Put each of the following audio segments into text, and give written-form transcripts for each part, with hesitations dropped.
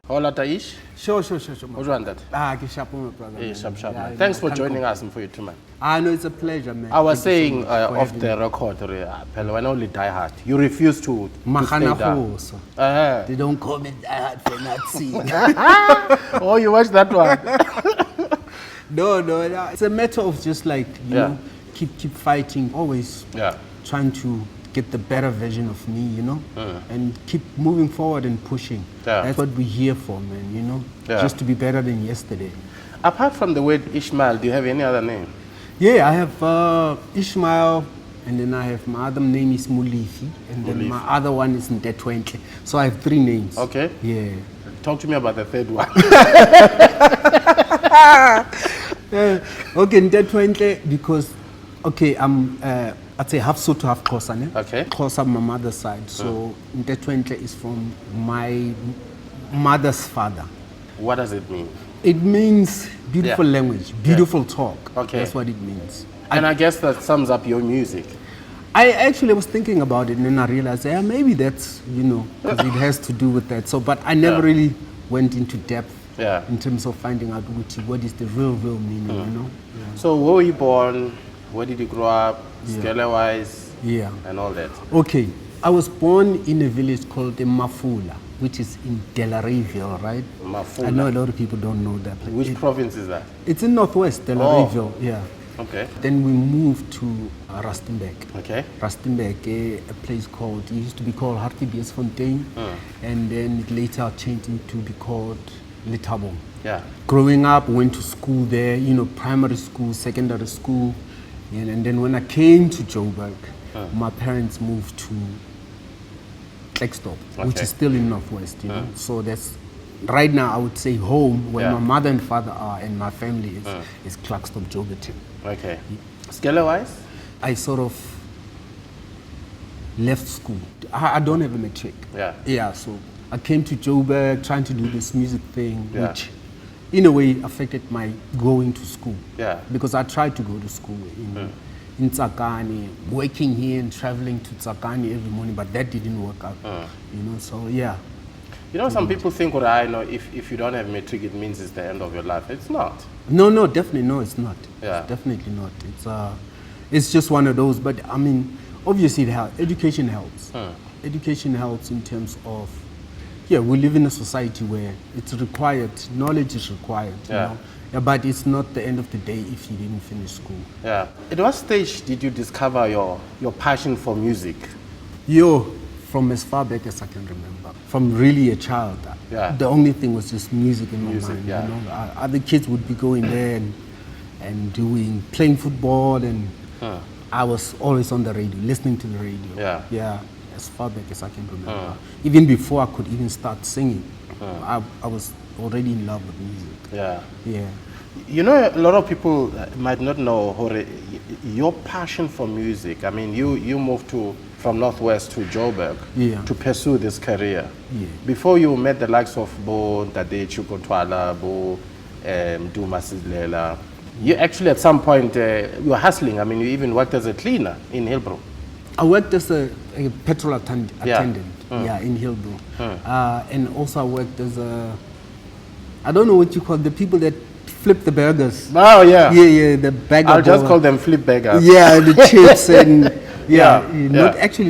Hola, Taish. Sure. How's that? Good sharp, my brother. Hey, man. sharp, Yeah, man. Thanks for joining us and for you too, man. No, it's a pleasure, man. I was Thank you so saying much for off having the me. record, when only die hard. You refuse to stay Mahana down. Hoso. They don't call me die hard for not seeing. Oh, you watched that one? No. It's a matter of just like, you know, keep fighting, always trying to get the better version of me, you know, and keep moving forward and pushing. That's what we're here for, man, you know, just to be better than yesterday. Apart from the word Ishmael, do you have any other name? Yeah, I have Ishmael, and then I have my other name is Mulifi, and then my other one is Ndetwentle. So I have 3 names. Okay. Yeah. Talk to me about the third one. Okay, Ndetwentle because, okay, I'm, I'd say half Sotho, half Xhosa, ne? Okay. Xhosa, my mother's side. So Ndetwentle is from my mother's father. What does it mean? It means beautiful language, beautiful talk. Okay. That's what it means. And I guess that sums up your music. I actually was thinking about it and then I realized, maybe that's, you know, because it has to do with that. So, but I never really went into depth in terms of finding out what is the real meaning, you know. Yeah. So where were you born? Where did you grow up? Scale-wise? Yeah. And all that? Okay. I was born in a village called Mafula, which is in Delareyville, right? Mafula. I know a lot of people don't know that place. Which province is that? It's in Northwest, Delareyville, yeah. Okay. Then we moved to Rustenburg. Okay. Rustenburg, a place called, it used to be called Hartbeesfontein, and then it later changed into be called Lethabong. Yeah. Growing up, went to school there, you know, primary school, secondary school, and then when I came to Joburg, my parents moved to Klerksdorp, which is still in Northwest, you know. So that's right now I would say home where my mother and father are and my family is Klerksdorp, Joburg. Okay. Scale-wise? I sort of left school. I don't have a matric. Yeah. Yeah, so I came to Joburg trying to do this music thing, which in a way affected my going to school. Yeah. Because I tried to go to school in Tsakani, working here and traveling to Tsakani every morning, but that didn't work out. You know, so yeah. You know, some people think, well, I know if you don't have matric, it means it's the end of your life. It's not. No, definitely no, it's not. Yeah. It's definitely not. It's just one of those. But I mean, obviously, education helps. Education helps in terms of, we live in a society where it's required. Knowledge is required. You know? Yeah, but it's not the end of the day if you didn't finish school. Yeah. At what stage did you discover your passion for music? From as far back as I can remember, from really a child. The only thing was just music in my mind. You know? Other kids would be going there and playing football, and I was always on the radio, listening to the radio. Yeah, as far back as I can remember. Even before I could even start singing, I was already in love with music. Yeah. You know, a lot of people might not know your passion for music. I mean, you moved from Northwest to Joburg to pursue this career. Before you met the likes of Bo Tade Chukotwala, Bo Duma Sizlela, you actually at some point you were hustling. I mean, you even worked as a cleaner in Hillbrow. I worked as a petrol attendant in Hillbrow. And also I worked as I don't know what you call the people that flip the burgers. Oh, yeah. Yeah, the bagger. I'll just call them flip beggars. Yeah, the chips and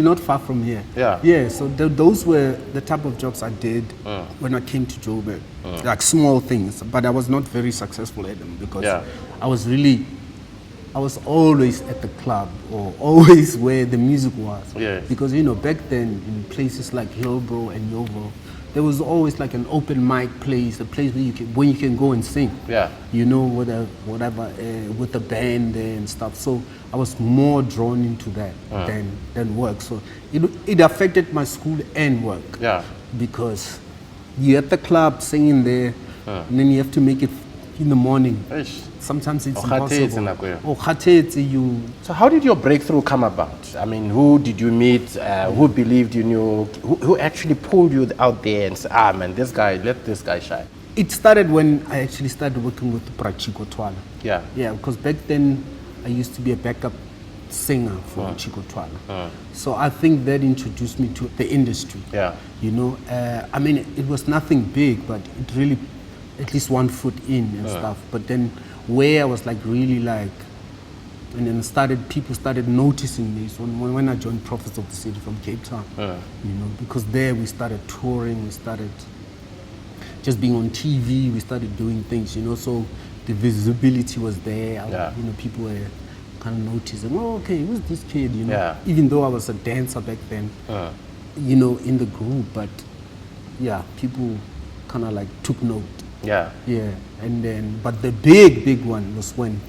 not far from here. Yeah, so those were the type of jobs I did when I came to Joburg. Like small things, but I was not very successful at them because I was always at the club or always where the music was. Because, you know, back then in places like Hillbrow and Yeoville, there was always like an open mic place, a place where you can go and sing. You know, whatever with the band and stuff. So I was more drawn into that than work. So it affected my school and work. Because you're at the club singing there, and then you have to make it in the morning. Sometimes it's impossible. So how did your breakthrough come about? I mean, who did you meet? Who believed in you? Who actually pulled you out there and said, man, let this guy shine? It started when I actually started working with Prachiko Twala. Yeah, because back then I used to be a backup singer for Chico Twala. So I think that introduced me to the industry. Yeah. You know, I mean, it was nothing big, but it really, at least 1 foot in and stuff. But then where I was like really like, and then people started noticing me when I joined Prophets of the City from Cape Town. You know, because there we started touring, we started just being on TV, we started doing things, you know, so the visibility was there. You know, people were kind of noticing, oh, okay, who's this kid, you know? Even though I was a dancer back then, you know, in the group, but yeah, people kind of like took note. Yeah. And then, but the big one was when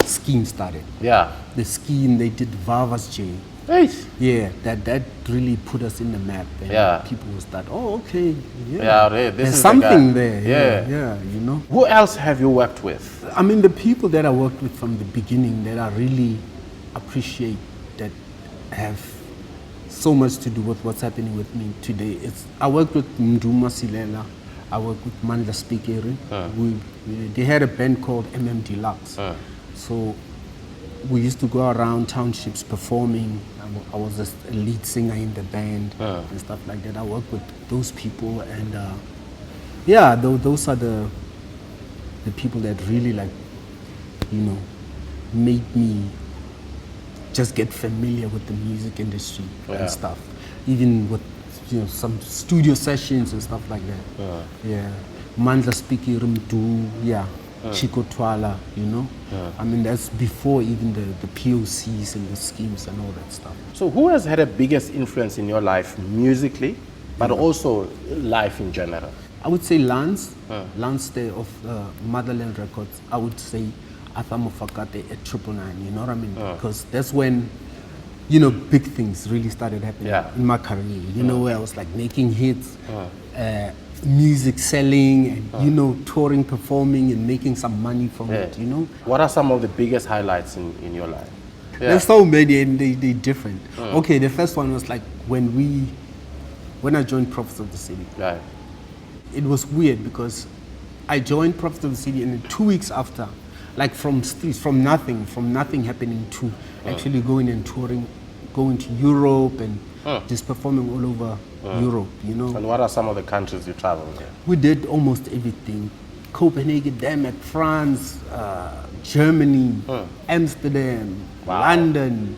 Scheme started. The Scheme, they did Vava's J. Nice. Yeah, that really put us in the map. And people will start, oh, okay, there's something there. Yeah, you know. Who else have you worked with? I mean, the people that I worked with from the beginning that I really appreciate, that have so much to do with what's happening with me today. I worked with Nduma Silela. I worked with Mandla Speaker. They had a band called MM Deluxe. So we used to go around townships performing. I was just a lead singer in the band and stuff like that. I worked with those people, and those are the people that really, like, you know, made me just get familiar with the music industry and stuff. Even with, you know, some studio sessions and stuff like that. Mandla Speaker, Chico Twala, you know. I mean, that's before even the POCs and the schemes and all that stuff. So who has had the biggest influence in your life musically, but also life in general? I would say Lance Day of Motherland Records. I would say Arthur Mofakate at 999, you know what I mean? Because that's when, you know, big things really started happening in my career, you know, where I was like making hits, music selling, and you know, touring, performing, and making some money from it, you know. What are some of the biggest highlights in your life? There's so many, and they're different. Okay, the first one was like when I joined Prophets of the City. It was weird because I joined Prophets of the City, and 2 weeks after, like from nothing happening to actually going and touring, going to Europe and just performing all over Europe, you know. And what are some of the countries you traveled in? We did almost everything. Copenhagen, Denmark, France, Germany, Amsterdam, London,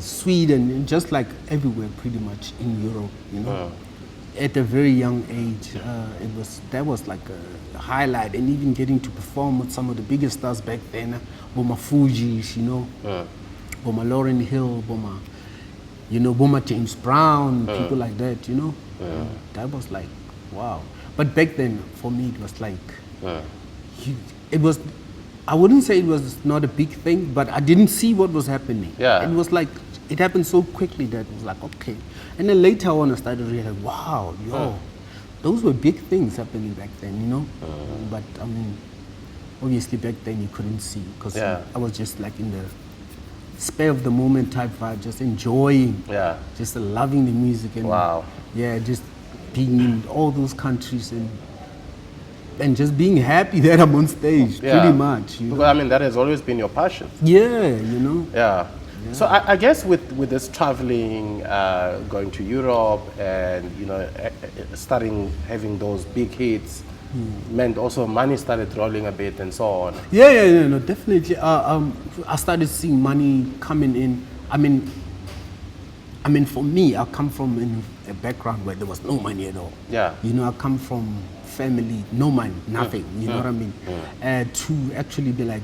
Sweden, and just like everywhere pretty much in Europe, you know. At a very young age, that was like a highlight, and even getting to perform with some of the biggest stars back then, Boma Fuji's, you know, Boma Lauryn Hill, Boma, you know, Boma James Brown, people like that, you know. That was like, wow. But back then, for me, it was like, it was, I wouldn't say it was not a big thing, but I didn't see what was happening. It was like, it happened so quickly that it was like, okay. And then later on, I started realizing, wow, those were big things happening back then, you know. But I mean, obviously back then you couldn't see, because I was just like in the spare of the moment type vibe, just enjoying, just loving the music, and just being in all those countries and just being happy that I'm on stage, pretty much. You know? I mean, that has always been your passion. Yeah, you know. So I guess with this traveling, going to Europe, and you know, having those big hits, meant also money started rolling a bit and so on. No, definitely. I started seeing money coming in. I mean, for me, I come from a background where there was no money at all. You know, I come from family, no money, nothing. You know what I mean? To actually be like,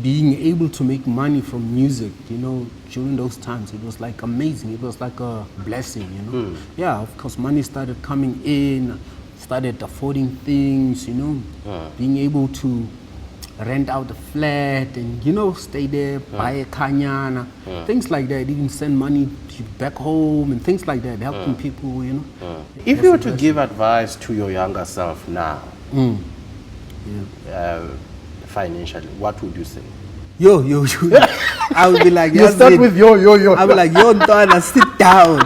being able to make money from music, you know, during those times, it was like amazing. It was like a blessing, you know. Of course, money started coming in, started affording things, you know, being able to rent out a flat and, you know, stay there, buy a kanyana, things like that, even send money back home and things like that, helping people, you know. If you were to give advice to your younger self now, financially, what would you say? Yo. I would be like, you start with yo. I would be like, yo, Donna, sit down.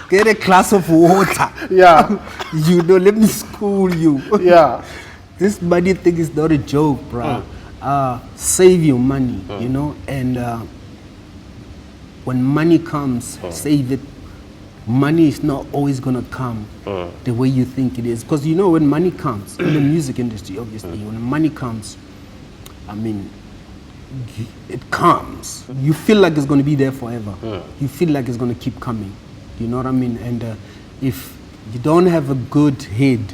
Get a glass of water. You know, let me school you. This money thing is not a joke, bro. Save your money, you know, and when money comes, say that money is not always gonna come the way you think it is. Because you know, when money comes in the music industry, obviously, when money comes, I mean, it comes. You feel like it's gonna be there forever. You feel like it's gonna keep coming. You know what I mean? And if you don't have a good head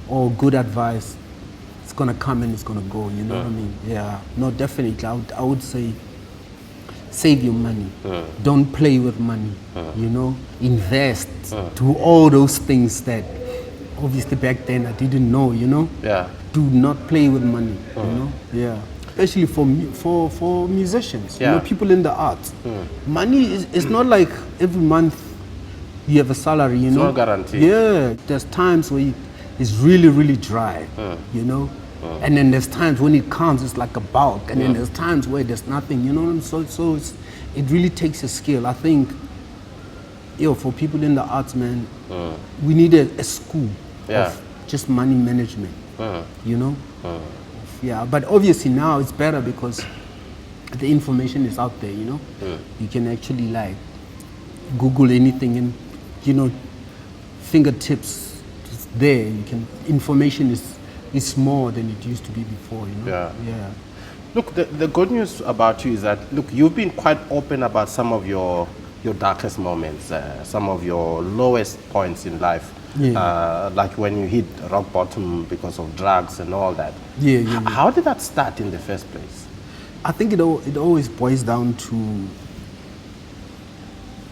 or good advice, it's gonna come and it's gonna go. You know what I mean? Yeah. No, definitely. I would say, save your money. Don't play with money. You know, invest. Do all those things that obviously back then I didn't know. You know. Yeah. Do not play with money. You know. Yeah. Especially for musicians. You know, people in the arts. Money is not like every month you have a salary. You know. It's not guaranteed. Yeah. There's times where it's really, really dry. You know. And then there's times when it comes, it's like a bulk. And then there's times where there's nothing, you know. So it really takes a skill. I think, for people in the arts, man, we need a school of just money management, you know. Yeah, but obviously now it's better because the information is out there, you know. You can actually like Google anything and, you know, fingertips is there. Information is more than it used to be before, you know? Yeah. Look, the good news about you is that, look, you've been quite open about some of your darkest moments, some of your lowest points in life, like when you hit rock bottom because of drugs and all that. How did that start in the first place? I think it always boils down to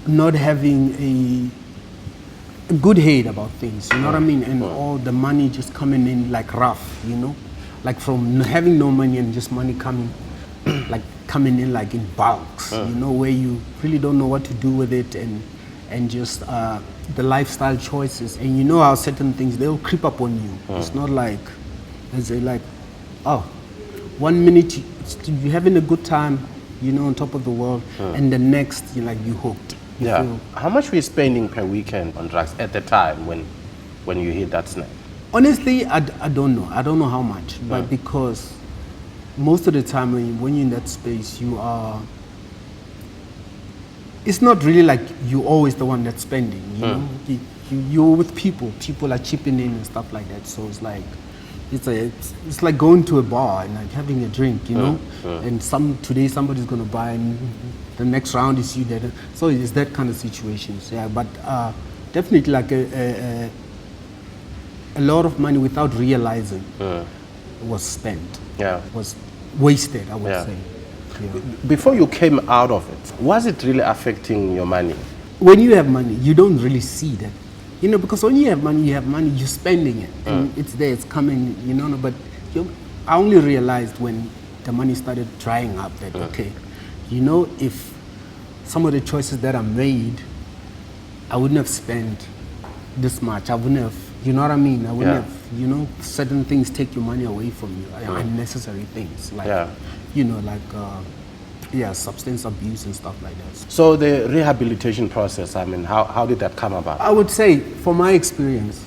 not having a good head about things, you know what I mean? And all the money just coming in like rough, you know? Like from having no money and just money coming in like in bulks, you know, where you really don't know what to do with it, and just the lifestyle choices. And you know how certain things, they'll creep up on you. It's not like, they like, 1 minute you're having a good time, you know, on top of the world, and the next you're hooked. How much were you spending per weekend on drugs at the time when you hit that snap? Honestly, I don't know. I don't know how much, but because most of the time when you're in that space, it's not really like you're always the one that's spending, you know? You're with people. People are chipping in and stuff like that. So it's like, it's like going to a bar and like having a drink, you know? And today somebody's gonna buy and the next round is you there. So it's that kind of situations, but definitely like a lot of money without realizing was spent. Was wasted, I would say. Before you came out of it, was it really affecting your money? When you have money, you don't really see that. You know, because when you have money, you're spending it. And it's there, it's coming, you know. But I only realized when the money started drying up that, okay, you know, if some of the choices that I made, I wouldn't have spent this much. I wouldn't have, you know what I mean? I wouldn't have, you know, certain things take your money away from you, unnecessary things. Like, you know, like, substance abuse and stuff like that. So the rehabilitation process, I mean, how did that come about? I would say, from my experience,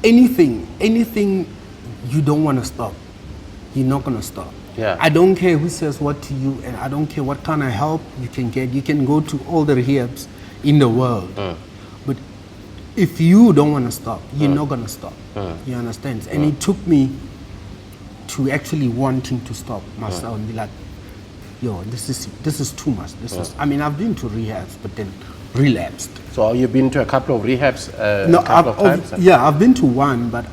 anything you don't want to stop, you're not going to stop. I don't care who says what to you, and I don't care what kind of help you can get. You can go to all the rehabs in the world. But if you don't want to stop, you're not going to stop. You understand? And it took me to actually wanting to stop myself and be like, yo, this is too much. I mean, I've been to rehabs, but then relapsed. So you've been to a couple of rehabs of times? Yeah, I've been to one, but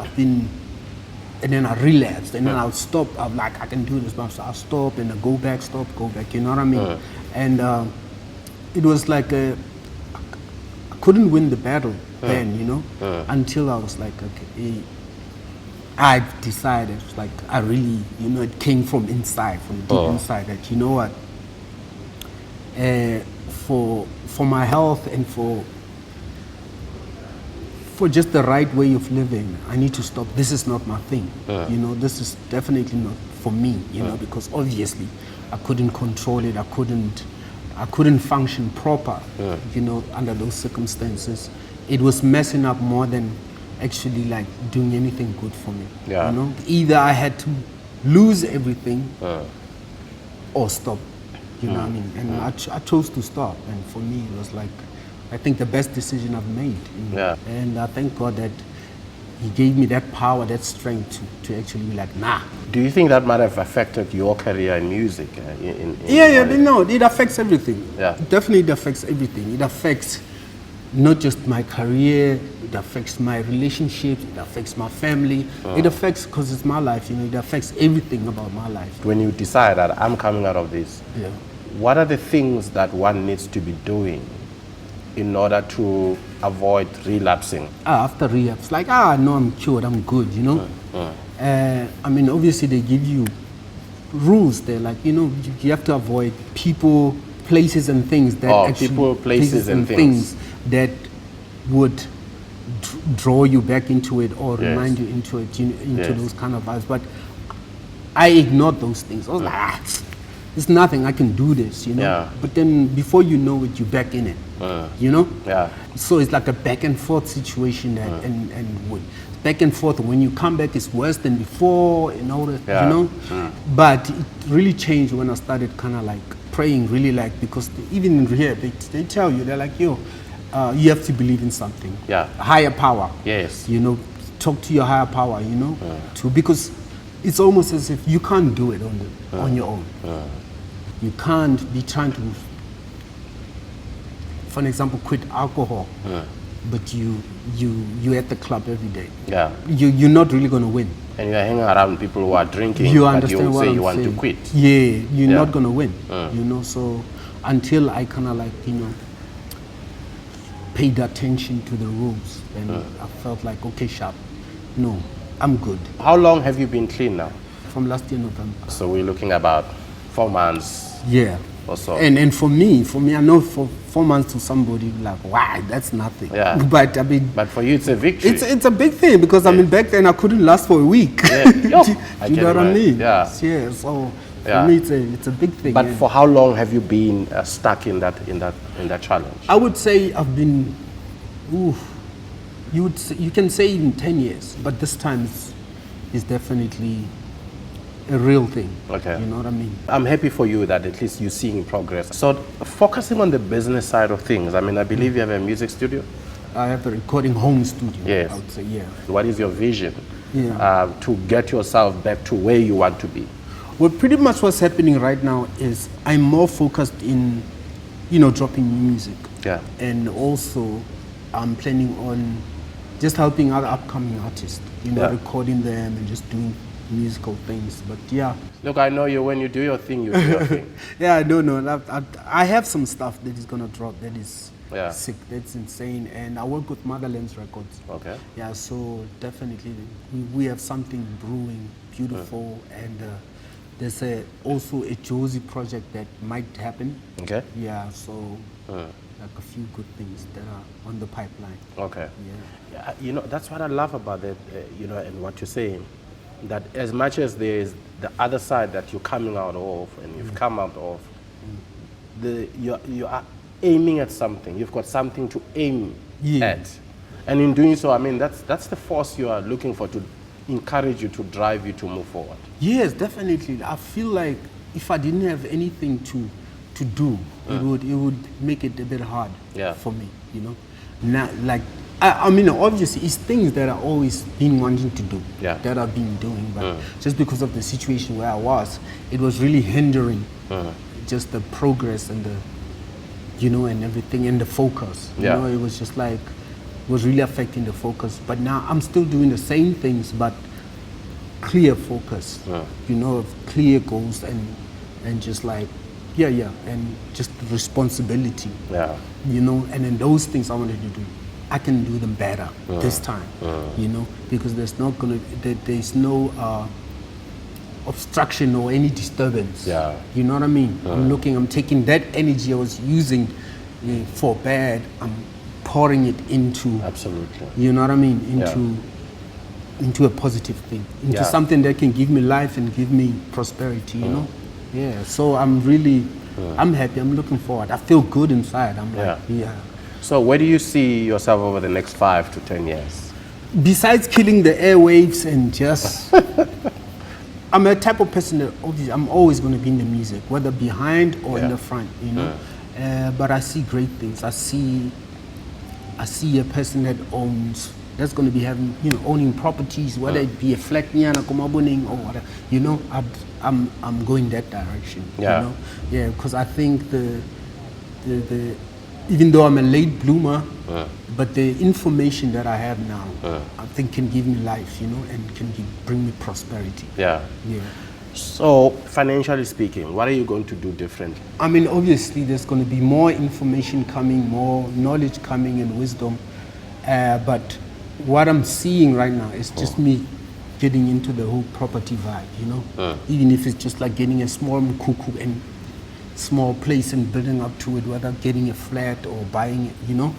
and then I relapsed, and then I'll stop. I'm like, I can do this, but I'll stop, and I go back, you know what I mean? And it was like, I couldn't win the battle then, you know, until I was like, okay, I decided, like, I really, you know, it came from inside, from deep inside, that, you know what, for my health and for just the right way of living, I need to stop. This is not my thing. You know, this is definitely not for me, you know, because obviously I couldn't control it. I couldn't function proper, you know, under those circumstances. It was messing up more than actually like doing anything good for me. You know, either I had to lose everything or stop You know what I mean? And I chose to stop. And for me, it was like, I think the best decision I've made. You know? And I thank God that He gave me that power, that strength to actually be like, nah. Do you think that might have affected your career in music? No, it affects everything. Yeah. Definitely it affects everything. It affects not just my career, it affects my relationships, it affects my family. It affects, because it's my life, you know, it affects everything about my life. When you decide that I'm coming out of this, what are the things that one needs to be doing in order to avoid relapsing? After relapse, like, no, I'm cured, I'm good, you know? I mean, obviously they give you rules there, like, you know, you have to avoid people, places and things that people, places and things that would draw you back into it or remind you into it, into those kind of vibes. But I ignored those things. I was like, it's nothing, I can do this, you know. But then before you know it, you're back in it, you know. So it's like a back and forth situation that, and back and forth. When you come back, it's worse than before, you know. You know. But it really changed when I started kind of like praying, really, like, because even in here they tell you, they're like, yo, you have to believe in something, a higher power. You know, talk to your higher power, you know, because it's almost as if you can't do it on your own. You can't be trying to, for an example, quit alcohol, but you're at the club every day. You're not really going to win. And you're hanging around people who are drinking, you but understand you what say I'm you want saying. to quit. You're not going to win, you know. So until I kind of like, you know, paid attention to the rules, and I felt like, okay, sharp, no, I'm good. How long have you been clean now? From last year November. So we're looking about 4 months. Or so. And for me, I know for 4 months to somebody like, wow, that's nothing. But I mean, but for you, it's a victory. It's a big thing, because I mean, back then I couldn't last for a week. Do you know what I mean? So for me, it's a big thing. But for how long have you been stuck in that challenge? I would say I've been, you can say in 10 years, but this time is definitely a real thing. You know what I mean? I'm happy for you that at least you're seeing progress. So focusing on the business side of things, I mean, I believe you have a music studio? I have a recording home studio, I would say, What is your vision to get yourself back to where you want to be? Well, pretty much what's happening right now is I'm more focused in, you know, dropping music. And also I'm planning on just helping other upcoming artists, you know, recording them and just doing musical things. But look, I know you, when you do your thing, you do your thing. I have some stuff that is gonna drop that is sick, that's insane, and I work with Motherlands Records. So definitely we have something brewing, beautiful, and there's also a Josie project that might happen. So like a few good things that are on the pipeline. You know, that's what I love about it, you know, and what you're saying, that as much as there is the other side that you're coming out of and you've come out of, you are aiming at something. You've got something to aim at. And in doing so, I mean, that's the force you are looking for, to encourage you, to drive you to move forward. Yes, definitely. I feel like if I didn't have anything to do, it would make it a bit hard for me, you know. Now, like, I mean, obviously, it's things that I've always been wanting to do, that I've been doing, but just because of the situation where I was, it was really hindering just the progress and the, you know, and everything, and the focus. You know, it was just like, it was really affecting the focus. But now I'm still doing the same things, but clear focus, you know, clear goals, and just like, and just responsibility, you know, and then those things I wanted to do, I can do them better this time, you know, because there's no obstruction or any disturbance. You know what I mean? I'm taking that energy I was using for bad, I'm pouring it into, you know what I mean, into a positive thing, into something that can give me life and give me prosperity, you know? So I'm really, I'm happy, I'm looking forward. I feel good inside. I'm like, So where do you see yourself over the next 5 to 10 years? Besides killing the airwaves and just I'm a type of person that obviously I'm always going to be in the music, whether behind or in the front, you know. But I see great things. I see a person that that's going to be having, you know, owning properties, whether it be a flat nyana kumabuning or whatever. You know, I'm going that direction. Yeah. You know, yeah, because I think the even though I'm a late bloomer, but the information that I have now, I think can give me life, you know, and can bring me prosperity. Yeah. Yeah. So, financially speaking, what are you going to do differently? I mean, obviously, there's going to be more information coming, more knowledge coming, and wisdom. But what I'm seeing right now is just me getting into the whole property vibe, you know? Even if it's just like getting a small mkuku and small place and building up to it, whether getting a flat or buying it, you know?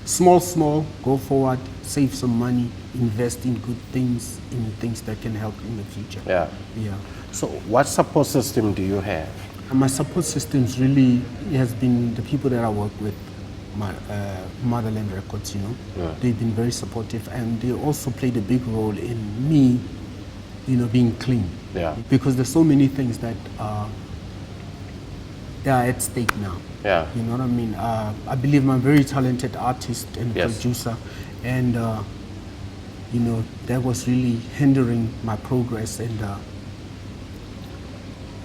Small, go forward, save some money, invest in good things, in things that can help in the future. Yeah. Yeah. So what support system do you have? My support systems really has been the people that I work with, my Motherland Records, you know. They've been very supportive, and they also played a big role in me, you know, being clean. Yeah. Because there's so many things that they are at stake now. Yeah. You know what I mean? I believe I'm a very talented artist and producer, and you know, that was really hindering my progress. And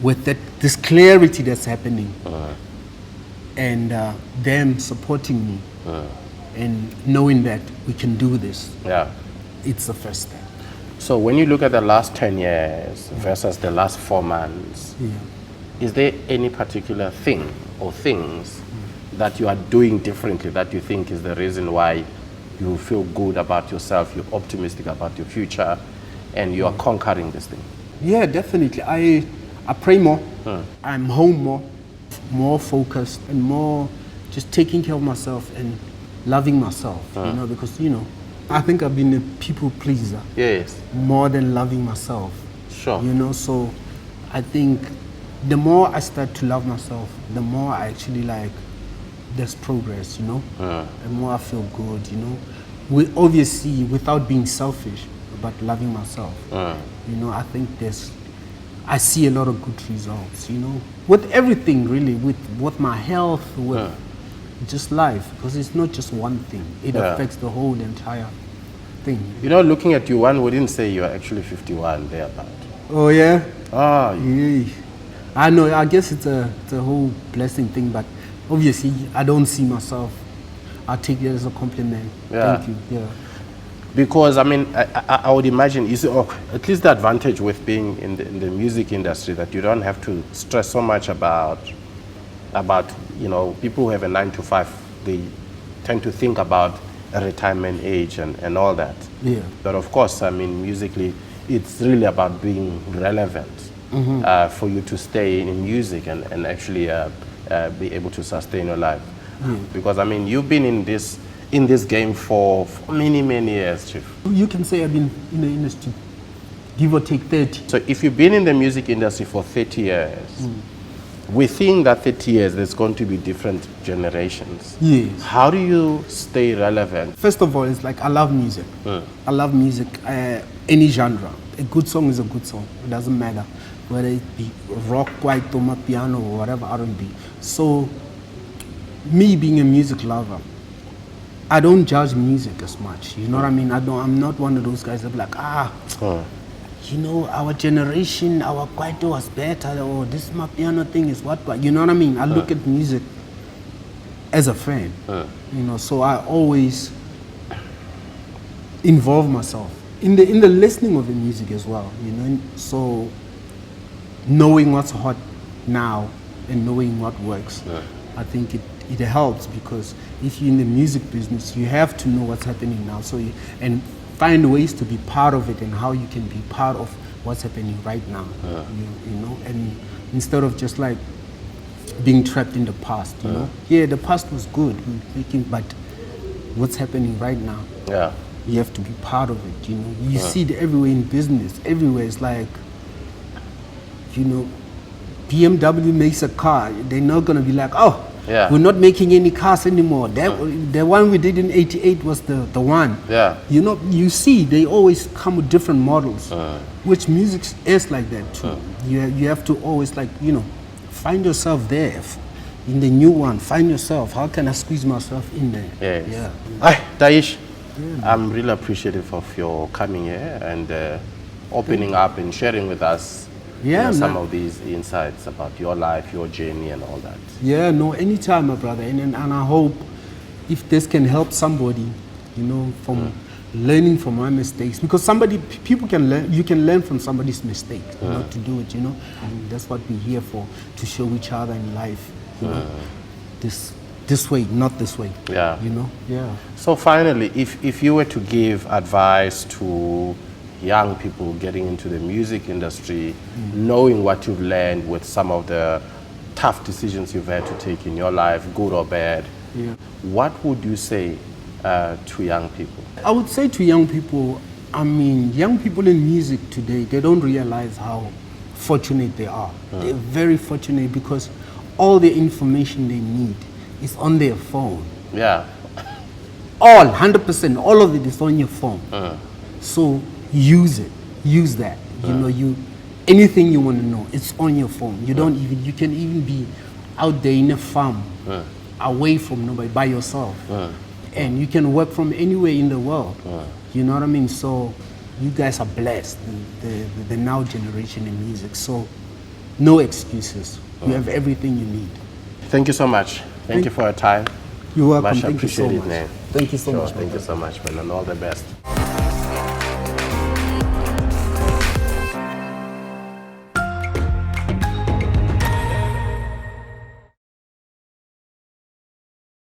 with this clarity that's happening, and them supporting me, and knowing that we can do this, it's the first step. So when you look at the last 10 years versus the last 4 months, is there any particular thing or things that you are doing differently that you think is the reason why you feel good about yourself, you're optimistic about your future, and you are conquering this thing? Yeah, definitely. I pray more. I'm home more focused, and more just taking care of myself and loving myself, you know, because, you know, I think I've been a people pleaser. Yes. More than loving myself. Sure. You know, so I think the more I start to love myself, the more I actually there's progress, you know? The more I feel good, you know? Obviously, without being selfish, but loving myself. You know, I think I see a lot of good results, you know? With everything, really, with my health, with just life, because it's not just one thing. It affects the whole entire thing. You know, looking at you, one wouldn't say you're actually 51 thereabout. Oh, yeah? Yeah. I know, I guess it's a whole blessing thing, but obviously I don't see myself. I take it as a compliment. Thank you. Yeah. Because, I mean, I would imagine, you see, at least the advantage with being in the music industry, that you don't have to stress so much about, you know, people who have a 9 to 5, they tend to think about a retirement age and all that. Yeah. But of course, I mean, musically, it's really about being relevant for you to stay in music and actually be able to sustain your life. Because, I mean, you've been in this game for many years, Chief. You can say I've been in the industry, give or take 30. So if you've been in the music industry for 30 years, within that 30 years, there's going to be different generations. Yes. How do you stay relevant? First of all, it's like I love music. I love music, any genre. A good song is a good song. It doesn't matter whether it be rock, kwaito, piano, or whatever, R&B. So, me being a music lover, I don't judge music as much. You know what I mean? I'm not one of those guys that be like, you know, our generation, our kwaito was better, or this piano thing is what, you know what I mean? I look at music as a fan, you know, so I always involve myself in the listening of the music as well, you know. So knowing what's hot now and knowing what works, I think it helps, because if you're in the music business, you have to know what's happening now, so and find ways to be part of it, and how you can be part of what's happening right now, you know, and instead of just like being trapped in the past, you know. Yeah, the past was good, but what's happening right now, you have to be part of it, you know. You see it everywhere in business, everywhere. It's like, you know, BMW makes a car, they're not gonna be like, oh, Yeah. We're not making any cars anymore. The one we did in '88 was the one. Yeah. You know, you see, they always come with different models, which music is like that too. You have to always, like, you know, find yourself there. In the new one, find yourself. How can I squeeze myself in there? Yes. Yeah. Hi, Daish. I'm really appreciative of your coming here and opening up and sharing with us some of these insights about your life, your journey, and all that. Yeah, no, anytime, my brother. And I hope if this can help somebody, you know, from learning from my mistakes, because people can learn. You can learn from somebody's mistake, not to do it. You know, and that's what we're here for, to show each other in life. You know, this way, not this way. Yeah. You know. Yeah. So finally, if you were to give advice to young people getting into the music industry, knowing what you've learned with some of the tough decisions you've had to take in your life, good or bad, what would you say to young people? I would say to young people, I mean, young people in music today, they don't realize how fortunate they are. They're very fortunate because all the information they need is on their phone. Yeah. All, 100%, all of it is on your phone. So use it, use that. You know, anything you want to know, it's on your phone. You can even be out there in a farm, away from nobody, by yourself. And you can work from anywhere in the world. You know what I mean? So you guys are blessed, the now generation in music. So no excuses. You have everything you need. Thank you so much. Thank you for your time. You're welcome. Much Thank you so appreciated, much. man. Thank you so much. Thank you so much, man, and all the best.